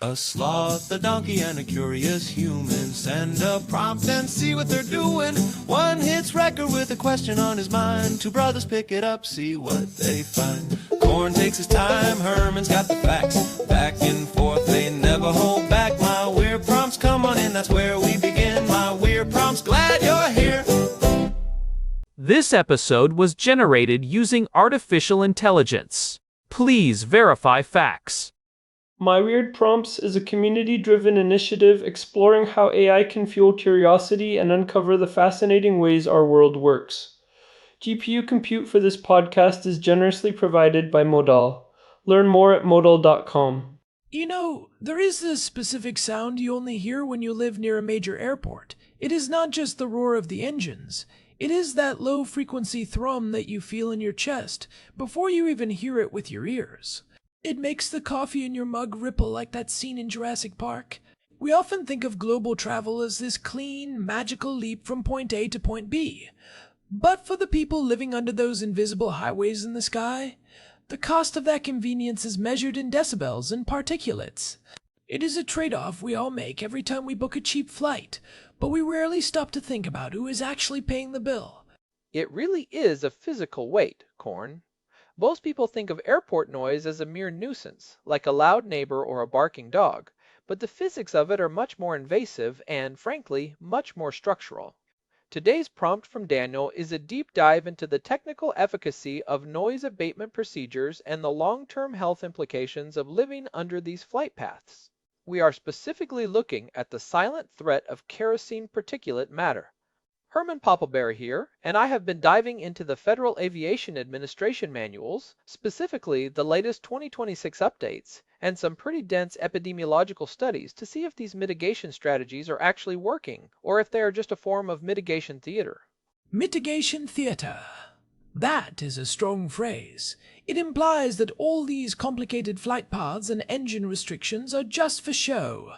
A sloth, a donkey, and a curious human. Send a prompt and see what they're doing. One hits record with a question on his mind. Two brothers pick it up, see what they find. Corn takes his time, Herman's got the facts. Back and forth, they never hold back. My weird prompts, come on in, that's where we begin. My weird prompts, glad you're here. This episode was generated using artificial intelligence. Please verify facts. My Weird Prompts is a community-driven initiative exploring how AI can fuel curiosity and uncover the fascinating ways our world works. GPU compute for this podcast is generously provided by Modal. Learn more at modal.com. You know, there is a specific sound you only hear when you live near a major airport. It is not just the roar of the engines. It is that low-frequency thrum that you feel in your chest before you even hear it with your ears. It makes the coffee in your mug ripple like that scene in Jurassic Park. We often think of global travel as this clean, magical leap from point A to point B. But for the people living under those invisible highways in the sky, the cost of that convenience is measured in decibels and particulates. It is a trade-off we all make every time we book a cheap flight, but we rarely stop to think about who is actually paying the bill. It really is a physical weight, Corn. Most people think of airport noise as a mere nuisance, like a loud neighbor or a barking dog, but the physics of it are much more invasive and, frankly, much more structural. Today's prompt from Daniel is a deep dive into the technical efficacy of noise abatement procedures and the long-term health implications of living under these flight paths. We are specifically looking at the silent threat of kerosene particulate matter. Herman Poppleberry here, and I have been diving into the Federal Aviation Administration manuals, specifically the latest 2026 updates, and some pretty dense epidemiological studies to see if these mitigation strategies are actually working, or if they are just a form of mitigation theater. Mitigation theater. That is a strong phrase. It implies that all these complicated flight paths and engine restrictions are just for show.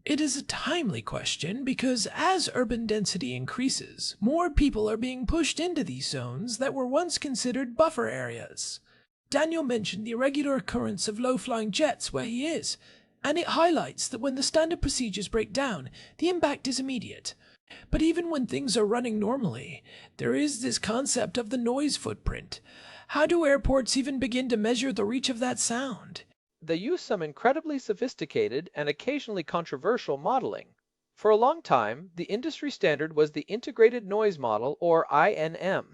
It is a timely question because as urban density increases, more people are being pushed into these zones that were once considered buffer areas. Daniel mentioned the irregular occurrence of low-flying jets where he is, and it highlights that when the standard procedures break down, the impact is immediate. But even when things are running normally, there is this concept of the noise footprint. How do airports even begin to measure the reach of that sound? They use some incredibly sophisticated and occasionally controversial modeling. For a long time, the industry standard was the Integrated Noise Model, or INM.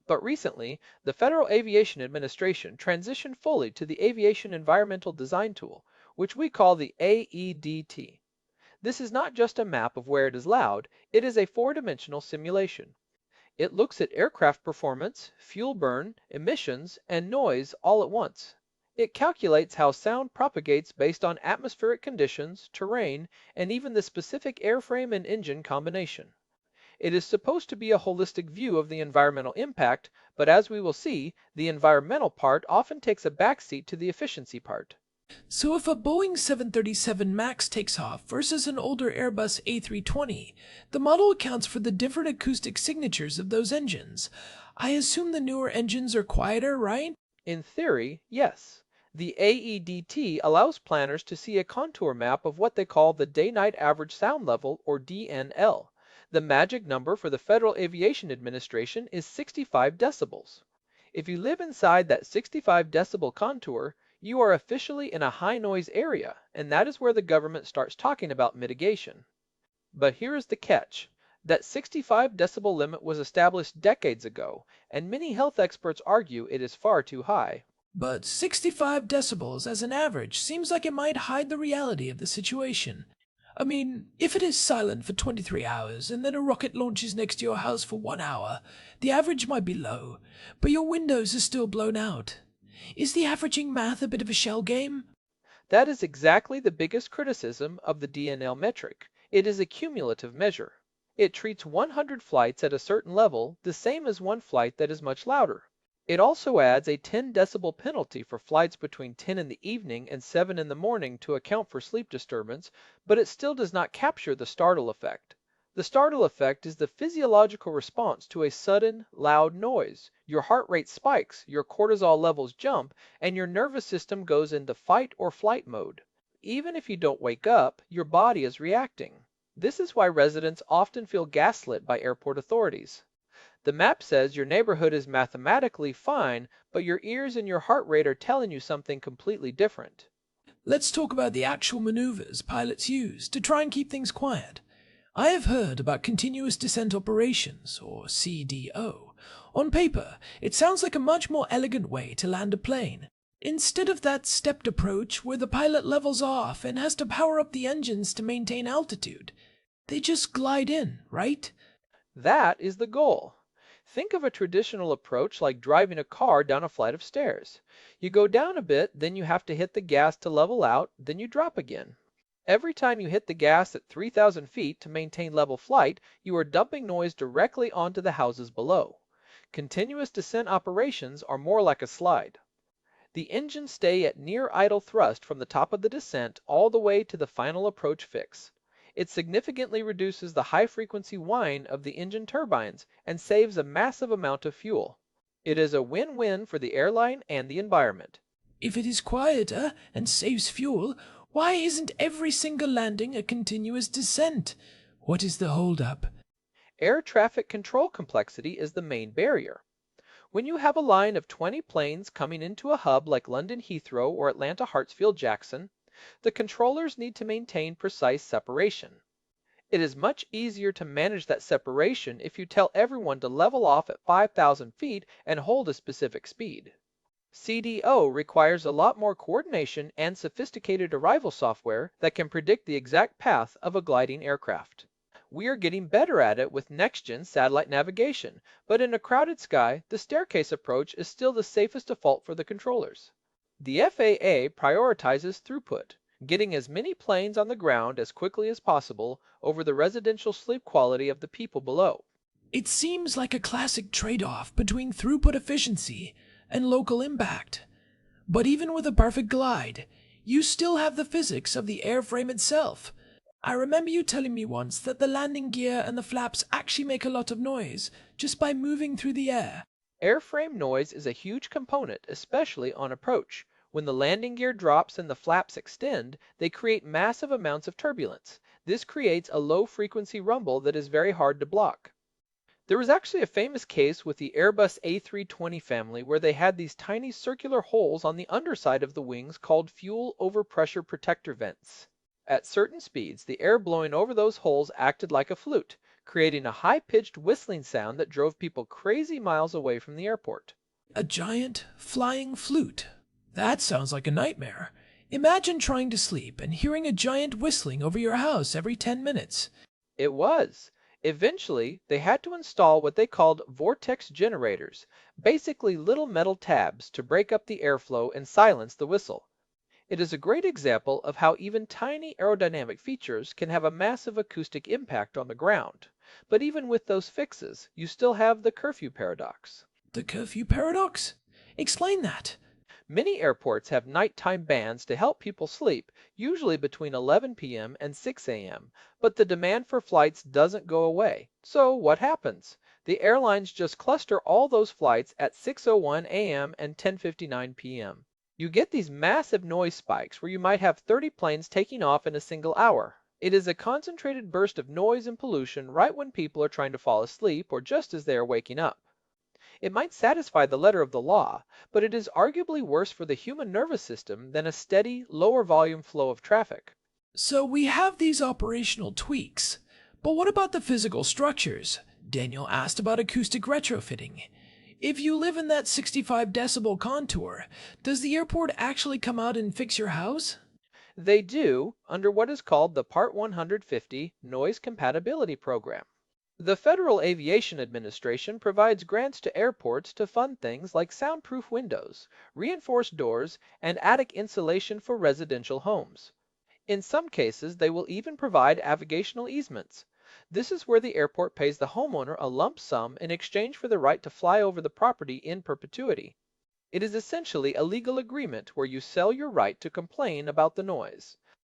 But recently, the Federal Aviation Administration transitioned fully to the Aviation Environmental Design Tool, which we call the AEDT. This is not just a map of where it is loud, it is a four-dimensional simulation. It looks at aircraft performance, fuel burn, emissions, and noise all at once. It calculates how sound propagates based on atmospheric conditions, terrain, and even the specific airframe and engine combination. It is supposed to be a holistic view of the environmental impact, but as we will see, the environmental part often takes a backseat to the efficiency part. So if a Boeing 737 MAX takes off versus an older Airbus A320, the model accounts for the different acoustic signatures of those engines. I assume the newer engines are quieter, right? In theory, yes. The AEDT allows planners to see a contour map of what they call the day-night average sound level, or DNL. The magic number for the Federal Aviation Administration is 65 decibels. If you live inside that 65 decibel contour, you are officially in a high-noise area, and that is where the government starts talking about mitigation. But here is the catch. That 65 decibel limit was established decades ago, and many health experts argue it is far too high. But 65 decibels as an average seems like it might hide the reality of the situation. I mean, if it is silent for 23 hours and then a rocket launches next to your house for 1 hour, the average might be low, but your windows are still blown out. Is the averaging math a bit of a shell game? That is exactly the biggest criticism of the DNL metric. It is a cumulative measure. It treats 100 flights at a certain level the same as one flight that is much louder. It also adds a 10 decibel penalty for flights between 10 in the evening and 7 in the morning to account for sleep disturbance, but it still does not capture the startle effect. The startle effect is the physiological response to a sudden, loud noise. Your heart rate spikes, your cortisol levels jump, and your nervous system goes into fight or flight mode. even if you don't wake up, your body is reacting. This is why residents often feel gaslit by airport authorities. The map says your neighborhood is mathematically fine, but your ears and your heart rate are telling you something completely different. Let's talk about the actual maneuvers pilots use to try and keep things quiet. I have heard about continuous descent operations, or CDO. On paper, it sounds like a much more elegant way to land a plane. Instead of that stepped approach where the pilot levels off and has to power up the engines to maintain altitude, they just glide in, right? That is the goal. Think of a traditional approach like driving a car down a flight of stairs. You go down a bit, then you have to hit the gas to level out, then you drop again. Every time you hit the gas at 3,000 feet to maintain level flight, you are dumping noise directly onto the houses below. Continuous descent operations are more like a slide. The engines stay at near idle thrust from the top of the descent all the way to the final approach fix. It significantly reduces the high-frequency whine of the engine turbines and saves a massive amount of fuel. It is a win-win for the airline and the environment. If it is quieter and saves fuel, why isn't every single landing a continuous descent? What is the holdup? Air traffic control complexity is the main barrier. When you have a line of 20 planes coming into a hub like London Heathrow or Atlanta Hartsfield-Jackson, the controllers need to maintain precise separation. It is much easier to manage that separation if you tell everyone to level off at 5,000 feet and hold a specific speed. CDO requires a lot more coordination and sophisticated arrival software that can predict the exact path of a gliding aircraft. We are getting better at it with next-gen satellite navigation, but in a crowded sky, the staircase approach is still the safest default for the controllers. The FAA prioritizes throughput, getting as many planes on the ground as quickly as possible over the residential sleep quality of the people below. It seems like a classic trade-off between throughput efficiency and local impact. But even with a perfect glide, you still have the physics of the airframe itself. I remember you telling me once that the landing gear and the flaps actually make a lot of noise just by moving through the air. Airframe noise is a huge component, especially on approach. When the landing gear drops and the flaps extend, they create massive amounts of turbulence. This creates a low-frequency rumble that is very hard to block. There was actually a famous case with the Airbus A320 family where they had these tiny circular holes on the underside of the wings called fuel overpressure protector vents. At certain speeds, the air blowing over those holes acted like a flute, creating a high-pitched whistling sound that drove people crazy miles away from the airport. A giant flying flute. That sounds like a nightmare. Imagine trying to sleep and hearing a giant whistling over your house every 10 minutes. It was. Eventually, they had to install what they called vortex generators, basically little metal tabs to break up the airflow and silence the whistle. It is a great example of how even tiny aerodynamic features can have a massive acoustic impact on the ground. But even with those fixes, you still have the curfew paradox. The curfew paradox? Explain that. Many airports have nighttime bans to help people sleep, usually between 11 p.m. and 6 a.m., but the demand for flights doesn't go away. So what happens? The airlines just cluster all those flights at 6:01 a.m. and 10:59 p.m. You get these massive noise spikes where you might have 30 planes taking off in a single hour. It is a concentrated burst of noise and pollution right when people are trying to fall asleep or just as they are waking up. It might satisfy the letter of the law, but it is arguably worse for the human nervous system than a steady, lower volume flow of traffic. So we have these operational tweaks. But what about the physical structures? Daniel asked about acoustic retrofitting. If you live in that 65 decibel contour, does the airport actually come out and fix your house? They do, under what is called the Part 150 Noise Compatibility Program. The Federal Aviation Administration provides grants to airports to fund things like soundproof windows, reinforced doors, and attic insulation for residential homes. In some cases, they will even provide navigational easements. This is where the airport pays the homeowner a lump sum in exchange for the right to fly over the property in perpetuity. It is essentially a legal agreement where you sell your right to complain about the noise.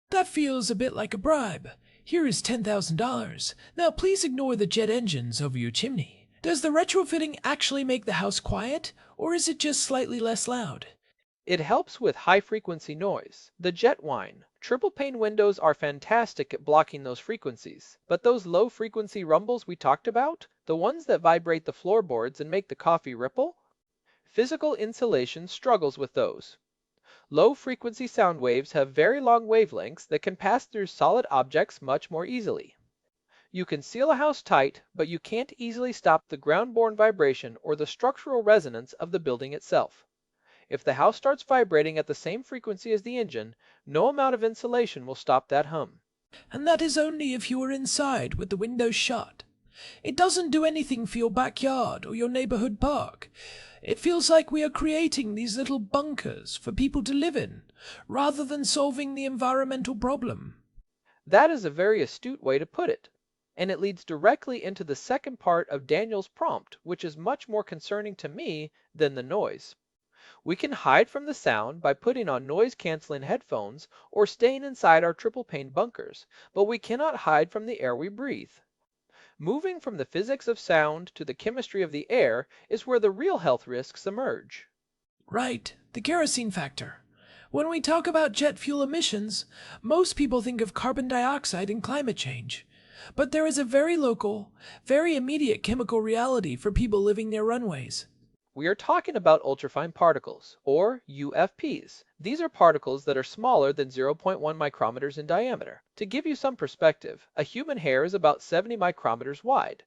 That feels a bit like a bribe. Here is $10,000. Now please ignore the jet engines over your chimney. Does the retrofitting actually make the house quiet, or is it just slightly less loud? It helps with high-frequency noise, the jet whine, Triple pane windows are fantastic at blocking those frequencies, but those low frequency rumbles we talked about, the ones that vibrate the floorboards and make the coffee ripple, physical insulation struggles with those. Low frequency sound waves have very long wavelengths that can pass through solid objects much more easily. You can seal a house tight, but you can't easily stop the ground-borne vibration or the structural resonance of the building itself. If the house starts vibrating at the same frequency as the engine, no amount of insulation will stop that hum. And that is only if you are inside with the windows shut. It doesn't do anything for your backyard or your neighborhood park. It feels like we are creating these little bunkers for people to live in, rather than solving the environmental problem. That is a very astute way to put it, and it leads directly into the second part of Daniel's prompt, which is much more concerning to me than the noise. We can hide from the sound by putting on noise-canceling headphones or staying inside our triple-pane bunkers, but we cannot hide from the air we breathe. Moving from the physics of sound to the chemistry of the air is where the real health risks emerge. Right, the kerosene factor. When we talk about jet fuel emissions, most people think of carbon dioxide and climate change. But there is a very local, very immediate chemical reality for people living near runways. We are talking about ultrafine particles, or UFPs. These are particles that are smaller than 0.1 micrometers in diameter. To give you some perspective, a human hair is about 70 micrometers wide.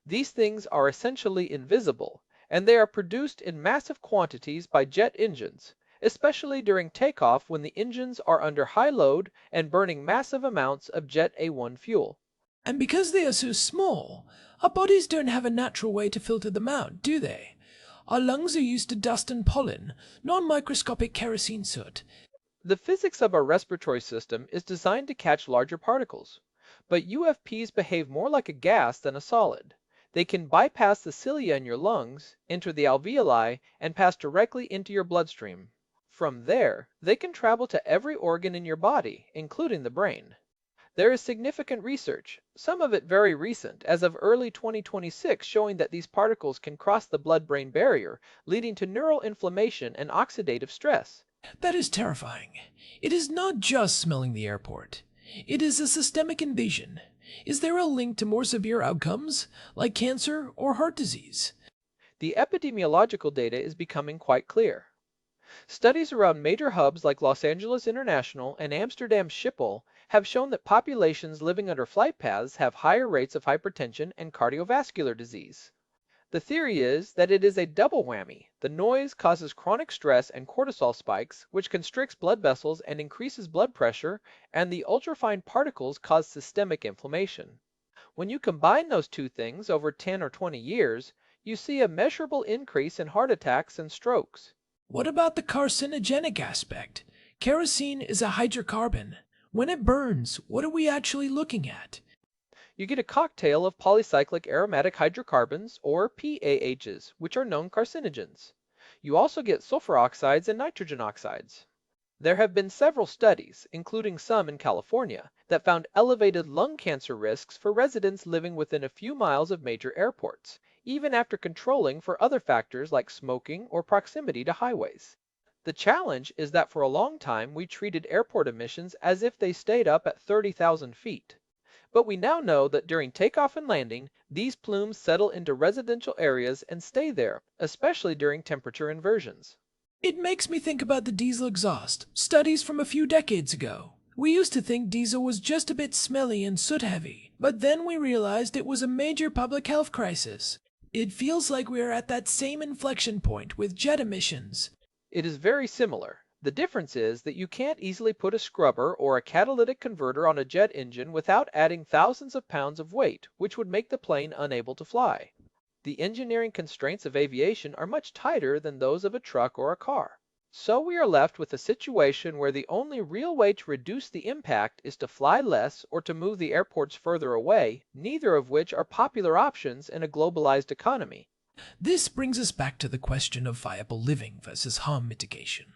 These things are essentially invisible, and they are produced in massive quantities by jet engines, especially during takeoff when the engines are under high load and burning massive amounts of Jet A1 fuel. And because they are so small, our bodies don't have a natural way to filter them out, do they? Our lungs are used to dust and pollen, non-microscopic kerosene soot. The physics of our respiratory system is designed to catch larger particles, but UFPs behave more like a gas than a solid. They can bypass the cilia in your lungs, enter the alveoli, and pass directly into your bloodstream. From there, they can travel to every organ in your body, including the brain. There is significant research, some of it very recent, as of early 2026, showing that these particles can cross the blood-brain barrier, leading to neural inflammation and oxidative stress. That is terrifying. It is not just smelling the airport. It is a systemic invasion. Is there a link to more severe outcomes, like cancer or heart disease? The epidemiological data is becoming quite clear. Studies around major hubs like Los Angeles International and Amsterdam Schiphol have shown that populations living under flight paths have higher rates of hypertension and cardiovascular disease. The theory is that it is a double whammy. The noise causes chronic stress and cortisol spikes, which constricts blood vessels and increases blood pressure, and the ultrafine particles cause systemic inflammation. When you combine those two things over 10 or 20 years, you see a measurable increase in heart attacks and strokes. What about the carcinogenic aspect? Kerosene is a hydrocarbon. When it burns, what are we actually looking at? You get a cocktail of polycyclic aromatic hydrocarbons, or PAHs, which are known carcinogens. You also get sulfur oxides and nitrogen oxides. There have been several studies, including some in California, that found elevated lung cancer risks for residents living within a few miles of major airports, even after controlling for other factors like smoking or proximity to highways. The challenge is that for a long time we treated airport emissions as if they stayed up at 30,000 feet. But we now know that during takeoff and landing, these plumes settle into residential areas and stay there, especially during temperature inversions. It makes me think about the diesel exhaust, studies from a few decades ago. We used to think diesel was just a bit smelly and soot-heavy, but then we realized it was a major public health crisis. It feels like we are at that same inflection point with jet emissions. It is very similar. The difference is that you can't easily put a scrubber or a catalytic converter on a jet engine without adding thousands of pounds of weight, which would make the plane unable to fly. The engineering constraints of aviation are much tighter than those of a truck or a car. So we are left with a situation where the only real way to reduce the impact is to fly less or to move the airports further away, neither of which are popular options in a globalized economy. This brings us back to the question of viable living versus harm mitigation.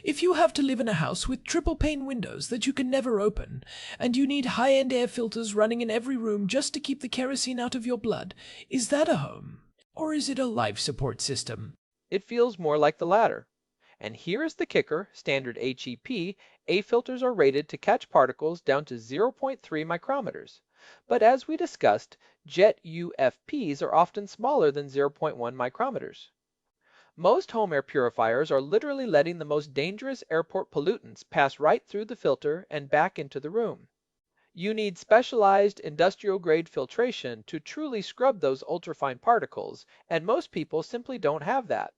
If you have to live in a house with triple-pane windows that you can never open, and you need high-end air filters running in every room just to keep the kerosene out of your blood, is that a home? Or is it a life support system? It feels more like the latter. And here is the kicker, standard HEP, A filters are rated to catch particles down to 0.3 micrometers. But as we discussed, jet UFPs are often smaller than 0.1 micrometers. Most home air purifiers are literally letting the most dangerous airport pollutants pass right through the filter and back into the room. You need specialized industrial-grade filtration to truly scrub those ultrafine particles, and most people simply don't have that.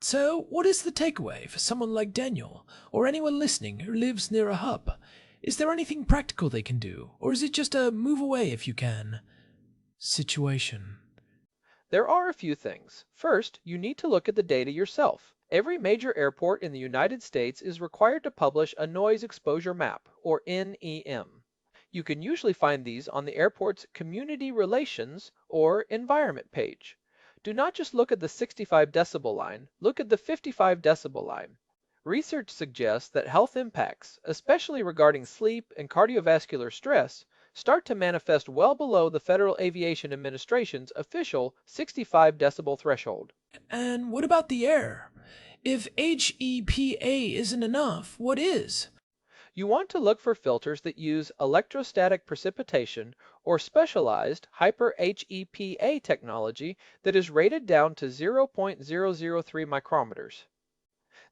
So, what is the takeaway for someone like Daniel, or anyone listening who lives near a hub? Is there anything practical they can do, or is it just a move away if you can situation? There are a few things. First, you need to look at the data yourself. Every major airport in the United States is required to publish a noise exposure map, or NEM. You can usually find these on the airport's Community Relations or Environment page. Do not just look at the 65 decibel line, look at the 55 decibel line. Research suggests that health impacts, especially regarding sleep and cardiovascular stress, start to manifest well below the Federal Aviation Administration's official 65 decibel threshold. And what about the air? If HEPA isn't enough, what is? You want to look for filters that use electrostatic precipitation or specialized hyper-HEPA technology that is rated down to 0.003 micrometers.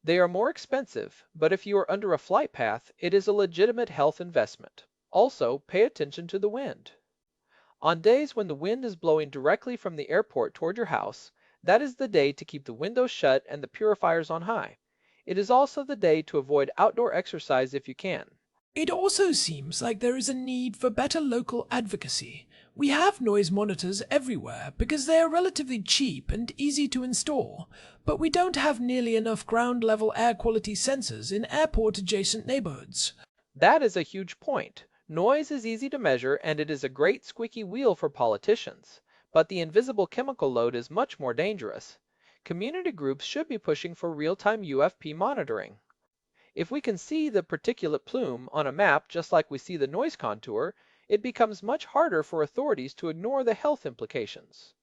They are more expensive, but if you are under a flight path, it is a legitimate health investment. Also, pay attention to the wind. On days when the wind is blowing directly from the airport toward your house, that is the day to keep the windows shut and the purifiers on high. It is also the day to avoid outdoor exercise if you can. It also seems like there is a need for better local advocacy. We have noise monitors everywhere because they are relatively cheap and easy to install, but we don't have nearly enough ground-level air quality sensors in airport-adjacent neighborhoods. That is a huge point. Noise is easy to measure and it is a great squeaky wheel for politicians, but the invisible chemical load is much more dangerous. Community groups should be pushing for real-time UFP monitoring. If we can see the particulate plume on a map just like we see the noise contour, it becomes much harder for authorities to ignore the health implications.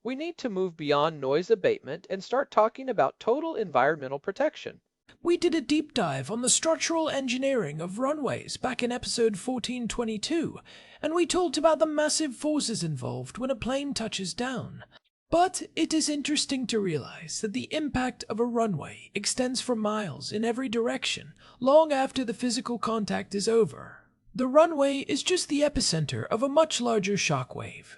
We need to move beyond noise abatement and start talking about total environmental protection. We did a deep dive on the structural engineering of runways back in episode 1422, and we talked about the massive forces involved when a plane touches down. But it is interesting to realize that the impact of a runway extends for miles in every direction, long after the physical contact is over. The runway is just the epicenter of a much larger shockwave.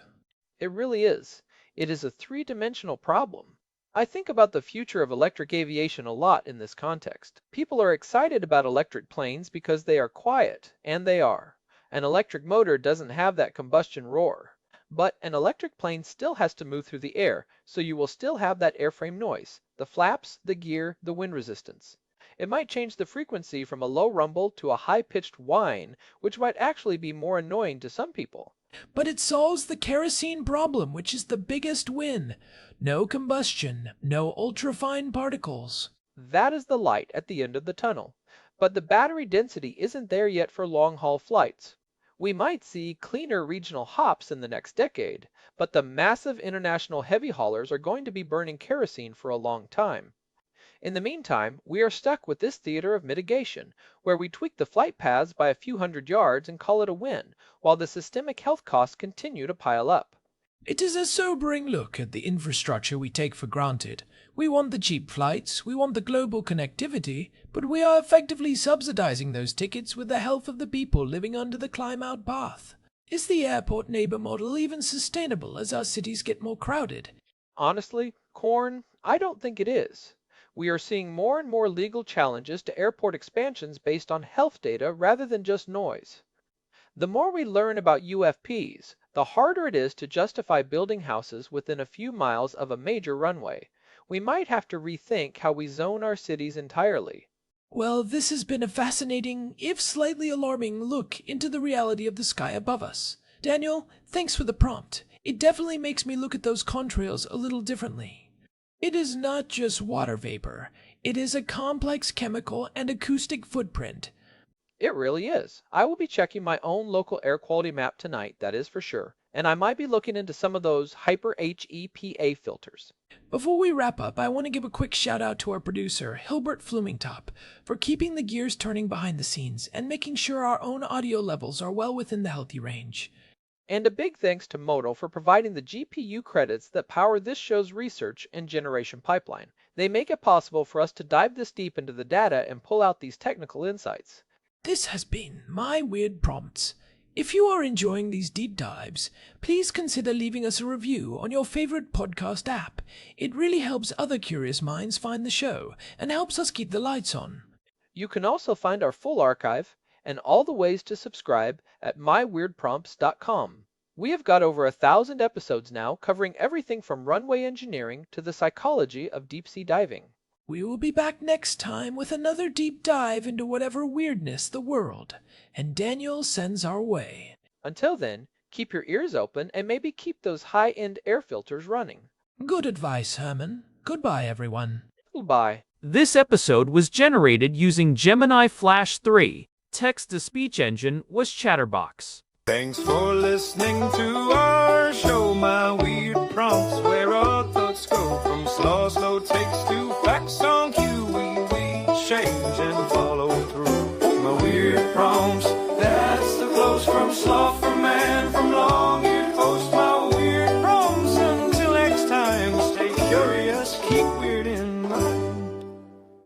It really is. It is a three-dimensional problem. I think about the future of electric aviation a lot in this context. People are excited about electric planes because they are quiet, and they are. An electric motor doesn't have that combustion roar. But an electric plane still has to move through the air, so you will still have that airframe noise, the flaps, the gear, the wind resistance. It might change the frequency from a low rumble to a high-pitched whine, which might actually be more annoying to some people. But it solves the kerosene problem, which is the biggest win. No combustion, no ultrafine particles. That is the light at the end of the tunnel. But the battery density isn't there yet for long-haul flights. We might see cleaner regional hops in the next decade, but the massive international heavy haulers are going to be burning kerosene for a long time. In the meantime, we are stuck with this theater of mitigation, where we tweak the flight paths by a few hundred yards and call it a win, while the systemic health costs continue to pile up. It is a sobering look at the infrastructure we take for granted. We want the cheap flights, we want the global connectivity, but we are effectively subsidizing those tickets with the health of the people living under the climb-out path. Is the airport neighbor model even sustainable as our cities get more crowded? Honestly, Corn, I don't think it is. We are seeing more and more legal challenges to airport expansions based on health data rather than just noise. The more we learn about UFPs, the harder it is to justify building houses within a few miles of a major runway. We might have to rethink how we zone our cities entirely. Well, this has been a fascinating, if slightly alarming, look into the reality of the sky above us. Daniel, thanks for the prompt. It definitely makes me look at those contrails a little differently. It is not just water vapor. It is a complex chemical and acoustic footprint. It really is. I will be checking my own local air quality map tonight, that is for sure, and I might be looking into some of those hyper HEPA filters. Before we wrap up, I want to give a quick shout out to our producer, Hilbert Flumingtop, for keeping the gears turning behind the scenes and making sure our own audio levels are well within the healthy range. And a big thanks to Modal for providing the GPU credits that power this show's research and generation pipeline. They make it possible for us to dive this deep into the data and pull out these technical insights. This has been My Weird Prompts. If you are enjoying these deep dives, please consider leaving us a review on your favorite podcast app. It really helps other curious minds find the show and helps us keep the lights on. You can also find our full archive and all the ways to subscribe at myweirdprompts.com. We have got over 1,000 episodes now covering everything from runway engineering to the psychology of deep-sea diving. We will be back next time with another deep dive into whatever weirdness the world and Daniel sends our way. Until then, keep your ears open and maybe keep those high-end air filters running. Good advice, Herman. Goodbye, everyone. Goodbye. This episode was generated using Gemini Flash 3. Text-to-speech engine was Chatterbox. Thanks for listening to our show, My Weird Prompts.